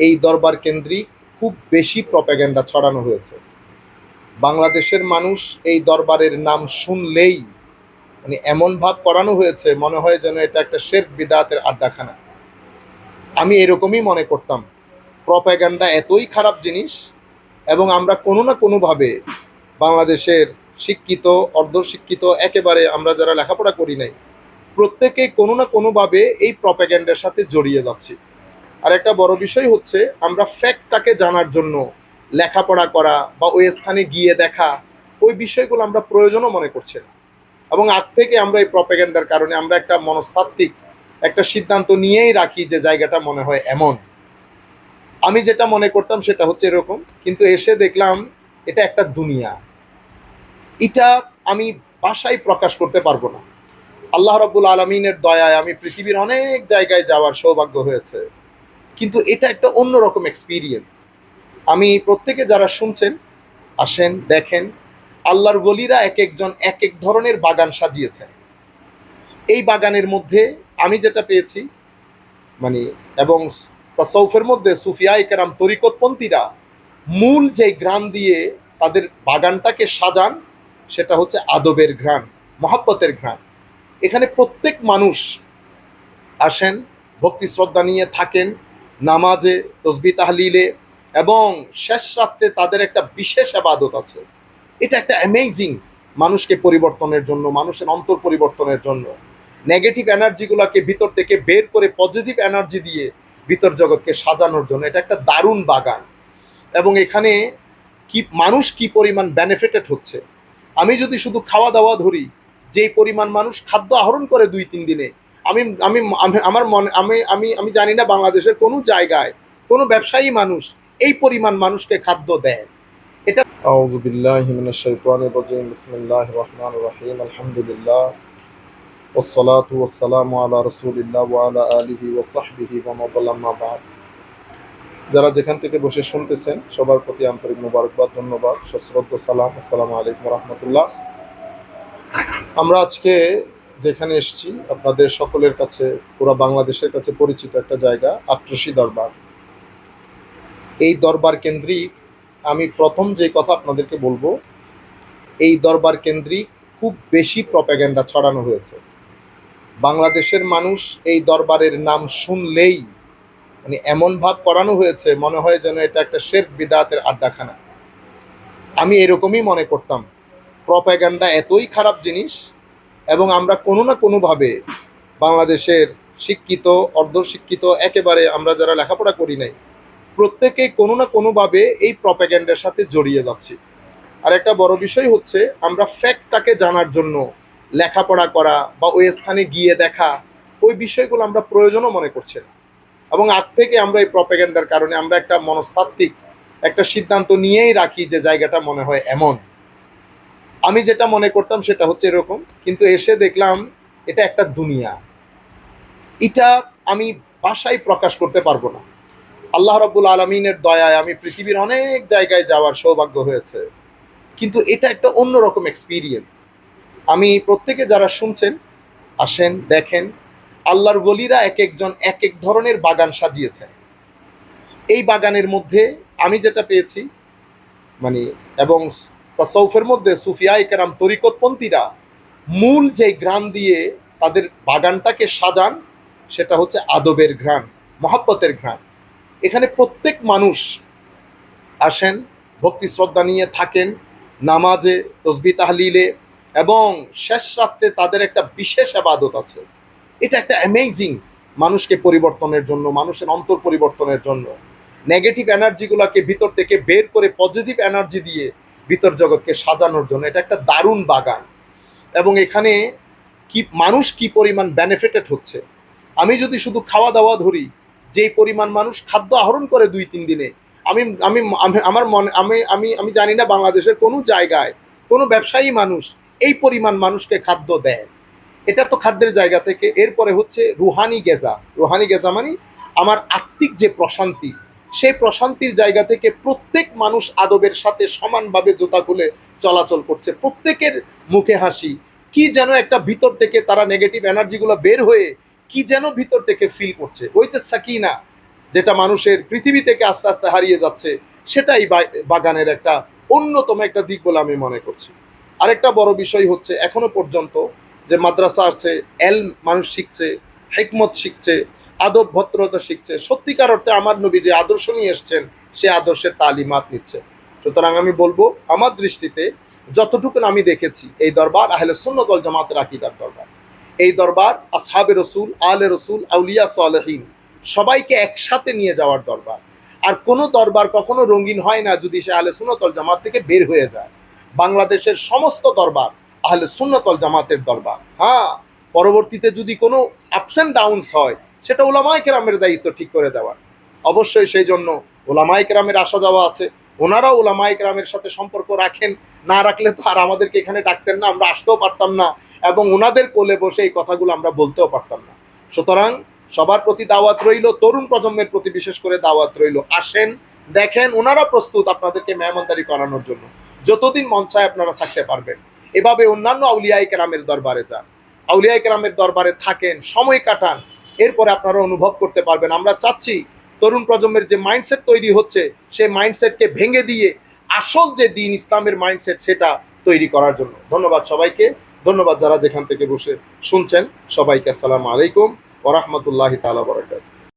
এই দরবার কেন্দ্রিক খুব বেশি প্রপাগ্যান্ডা ছড়ানো হয়েছে। বাংলাদেশের মানুষ এই দরবারের নাম শুনলেই মানে এমন ভাব করানো হয়েছে, মনে হয় যেন এটা একটা শিরক বিদআতের আড্ডাখানা। আমি এরকমই মনে করতাম। প্রপাগ্যান্ডা এতই খারাপ জিনিস, এবং আমরা কোনো না কোনোভাবে বাংলাদেশের শিক্ষিত, অর্ধশিক্ষিত, একেবারে আমরা যারা লেখাপড়া করি নাই, প্রত্যেকে কোনো না কোনোভাবে এই প্রপাগ্যান্ডার সাথে জড়িয়ে যাচ্ছি। আর একটা বড় বিষয় হচ্ছে, আমরা ফ্যাক্টটাকে জানার জন্য লেখাপড়া করা বা ওই স্থানে গিয়ে দেখা, ওই বিষয়গুলো আমরা প্রয়োজনও মনে করছি না। এবং আগ থেকে আমরা এই প্রপাগ্যান্ডার কারণে আমরা একটা মনস্তাত্ত্বিক একটা সিদ্ধান্ত নিয়েই রাখি যে জায়গাটা মনে হয় এমন। আমি যেটা মনে করতাম সেটা হচ্ছে এরকম, কিন্তু এসে দেখলাম এটা একটা দুনিয়া। এটা আমি ভাষায় প্রকাশ করতে পারবো না। আল্লাহ রাব্বুল আলামিনের দয়ায় আমি পৃথিবীর অনেক জায়গায় যাওয়ার সৌভাগ্য হয়েছে, কিন্তু এটা একটা অন্যরকম এক্সপিরিয়েন্স। আমি প্রত্যেকে যারা শুনছেন, আসেন দেখেন, আল্লাহর ওলিরা এক একজন এক এক ধরনের বাগান সাজিয়েছেন। এই বাগানের মধ্যে আমি যেটা পেয়েছি, মানে, এবং তাসাউফের মধ্যে সুফিয়ায়ে কেরাম তরিকতপন্থীরা মূল যে ঘ্রাণ দিয়ে তাদের বাগানটাকে সাজান, সেটা হচ্ছে আদবের ঘ্রাণ, মহাব্বতের ঘ্রাণ। এখানে প্রত্যেক মানুষ আসেন, ভক্তি শ্রদ্ধা নিয়ে থাকেন, নামাজে, তসবি তাহলিলে, এবং শেষ রাত্রে তাদের একটা বিশেষ আবাদত আছে। এটা একটা অ্যামেজিং, মানুষকে পরিবর্তনের জন্য, মানুষের অন্তর পরিবর্তনের জন্য, নেগেটিভ এনার্জিগুলোকে ভিতর থেকে বের করে পজিটিভ এনার্জি দিয়ে ভিতর জগৎকে সাজানোর জন্য এটা একটা দারুণ বাগান। এবং এখানে কি মানুষ কি পরিমাণ বেনিফিটেড হচ্ছে, আমি যদি শুধু খাওয়া দাওয়া ধরি, যেই পরিমাণ মানুষ খাদ্য আহরণ করে 2-3 দিনে, আমি আমি আমার মনে আমি আমি আমি জানি না বাংলাদেশের কোনো জায়গায় কোনো ব্যবসায়ী মানুষ এই পরিমাণ মানুষকে খাদ্য দেয়। এটা আউযু বিল্লাহি মিনাশ শাইতানির রাজিম, বিসমিল্লাহির রহমানির রহিম, আলহামদুলিল্লাহ, ওয়াসসালাতু ওয়াসসালামু আলা রাসূলিল্লাহ ওয়া আলা আলিহি ওয়া সাহবিহি ওয়া মান ওয়ালা, আম্মা বা'দ। যারা যেখান থেকে বসে শুনতেছেন সবার প্রতি আন্তরিক মোবারকবাদ, ধন্যবাদ, সশ্রদ্ধ সালাম, আসসালামু আলাইকুম রাহমাতুল্লাহ। আমরা আজকে যেখানে এসেছি আপনাদের সকলের কাছে, পুরো বাংলাদেশের কাছে পরিচিত একটা জায়গা, আট্রসি দরবার। এই দরবার কেন্দ্রিক আমি প্রথম যে কথা আপনাদেরকে বলবো, এই দরবার কেন্দ্রিক খুব বেশি প্রপাগ্যান্ডা ছড়ানো হয়েছে। বাংলাদেশের মানুষ এই দরবারের নাম শুনলেই মানে এমন ভাব করানো হয়েছে, মনে হয় যেন এটা একটা শিরক বিদআতের আড্ডাখানা। আমি এরকমই মনে করতাম। প্রপাগ্যান্ডা এতই খারাপ জিনিস, এবং আমরা কোনো না কোনোভাবে বাংলাদেশের শিক্ষিত, অর্ধশিক্ষিত, একেবারে আমরা যারা লেখাপড়া করি নাই, প্রত্যেকে কোনো না কোনোভাবে এই প্রপাগ্যান্ডার সাথে জড়িয়ে যাচ্ছি। আর একটা বড় বিষয় হচ্ছে, আমরা ফ্যাক্টটাকে জানার জন্য লেখাপড়া করা বা ওই স্থানে গিয়ে দেখা, ওই বিষয়গুলো আমরা প্রয়োজনও মনে করছি না। এবং আগ থেকে আমরা এই প্রপাগ্যান্ডার কারণে আমরা একটা মনস্তাত্ত্বিক একটা সিদ্ধান্ত নিয়েই রাখি যে জায়গাটা মনে হয় এমন। আমি যেটা মনে করতাম সেটা হচ্ছে এরকম, কিন্তু এসে দেখলাম এটা একটা দুনিয়া। এটা আমি ভাষায় প্রকাশ করতে পারবো না। আল্লাহ রাব্বুল আলামিনের দয়ায় আমি পৃথিবীর অনেক জায়গায় যাওয়ার সৌভাগ্য হয়েছে, কিন্তু এটা একটা অন্যরকম এক্সপিরিয়েন্স। আমি প্রত্যেকে যারা শুনছেন, আসেন দেখেন, আল্লাহর ওলিরা এক একজন এক এক ধরনের বাগান সাজিয়েছেন। এই বাগানের মধ্যে আমি যেটা পেয়েছি, মানে, এবং তাসাউফের মধ্যে সুফিয়ায়ে কেরাম তরিকতপন্থীরা মূল যে ঘ্রাণ দিয়ে তাদের বাগানটাকে সাজান, সেটা হচ্ছে আদবের ঘ্রাণ, মহাব্বতের ঘ্রাণ। এখানে প্রত্যেক মানুষ আসেন, ভক্তি শ্রদ্ধা নিয়ে থাকেন, নামাজে, তসবি তাহলিলে, এবং শেষ রাত্রে তাদের একটা বিশেষ আবাদত আছে। এটা একটা অ্যামেজিং, মানুষকে পরিবর্তনের জন্য, মানুষের অন্তর পরিবর্তনের জন্য, নেগেটিভ এনার্জিগুলোকে ভিতর থেকে বের করে পজিটিভ এনার্জি দিয়ে ভিতর জগৎকে সাজানোর জন্য এটা একটা দারুণ বাগান। এবং এখানে কি মানুষ কি পরিমাণ বেনিফিটেড হচ্ছে, আমি যদি শুধু খাওয়া দাওয়া ধরি, যেই পরিমাণ মানুষ খাদ্য আহরণ করে 2-3 দিনে, আমি আমি আমার মনে আমি আমি আমি জানি না বাংলাদেশের কোনো জায়গায় কোনো ব্যবসায়ী মানুষ এই পরিমাণ মানুষকে খাদ্য দেয়। এটা তো খাদ্যের জায়গা থেকে। এরপরে হচ্ছে রুহানি গেজা। রুহানি গেজা মানে আমার আত্মিক যে প্রশান্তি, সেই প্রশান্তির জায়গা থেকে প্রত্যেক মানুষ আদবের সাথে সমানভাবে জুতা খুলে চলাচল করছে, প্রত্যেকের মুখে হাসি। কি যেন একটা ভিতর থেকে তারা নেগেটিভ এনার্জিগুলো বের হয়ে কি যেন ভিতর থেকে ফিল করছে, ওই যে সাকিনা, যেটা মানুষের পৃথিবী থেকে আস্তে আস্তে হারিয়ে যাচ্ছে, সেটাই বাগানের একটা অন্যতম একটা দিক বলে আমি মনে করছি। আরেকটা বড় বিষয় হচ্ছে এখনো পর্যন্ত যে মাদ্রাসা আছে, মানুষ শিখছে, হিকমত শিখছে, আদব ভদ্রতা শিখছে, সত্যিকার অর্থে আমার নবী যে আদর্শ নিয়ে এসছেন সে আদর্শের তালিমাত নিচ্ছে। সুতরাং আমি বলবো, আমার দৃষ্টিতে যতটুকু আমি দেখেছি, এই দরবার আহলে সুন্নাত ওয়াল জামাতের আকীদার দরবার। এই দরবার আসহাবে রসুল, আলে রসুল, আউলিয়া সালেহীন সবাইকে একসাথে নিয়ে যাওয়ার দরবার। আর কোনো দরবার কখনো রঙিন হয় না যদি সে আহলে সুন্নাত ওয়াল জামাত থেকে বের হয়ে যায়। বাংলাদেশের সমস্ত দরবার আহলে সুন্নাত ওয়াল জামাতের দরবার। হ্যাঁ, পরবর্তীতে যদি কোনো আপস অ্যান্ড ডাউনস হয়, সেটা উলামায়ে কেরামের দায়িত্ব ঠিক করে দেওয়ার। অবশ্যই সেই জন্য উলামায়ে কেরামের আসা যাওয়া আছে, ওনারাও উলামায়ে কেরামের সাথে সম্পর্ক রাখেন, না রাখলে তো আর আমাদেরকে এখানে ডাকতেন না, আমরা আসতেও পারতাম না, এবং ওনাদের কোলে বসে এই কথাগুলো আমরা বলতেও পারতাম না। সুতরাং সবার প্রতি দাওয়াত রইল, তরুণ প্রজন্মের প্রতি বিশেষ করে দাওয়াত রইল, আসেন, দেখেন, ওনারা প্রস্তুত আপনাদেরকে মেহমানদারি করানোর জন্য। যতদিন মন চায় আপনারা থাকতে পারবেন। এভাবে অন্যান্য আউলিয়ায়ে কেরামের দরবারে যান, আউলিয়ায়ে কেরামের দরবারে থাকেন, সময় কাটান, এরপরে আপনারা অনুভব করতে পারবেন। আমরা চাচ্ছি তরুণ প্রজন্মের যে মাইন্ডসেট তৈরি হচ্ছে, সেই মাইন্ডসেটকে ভেঙে দিয়ে আসল যে দিন ইসলামের মাইন্ডসেট সেটা তৈরি করার জন্য। ধন্যবাদ সবাইকে, ধন্যবাদ যারা যেখান থেকে বসে শুনছেন। সবাইকে আসসালামু আলাইকুম ওয়া রাহমাতুল্লাহি তাআলা ওয়া বারাকাতুহু।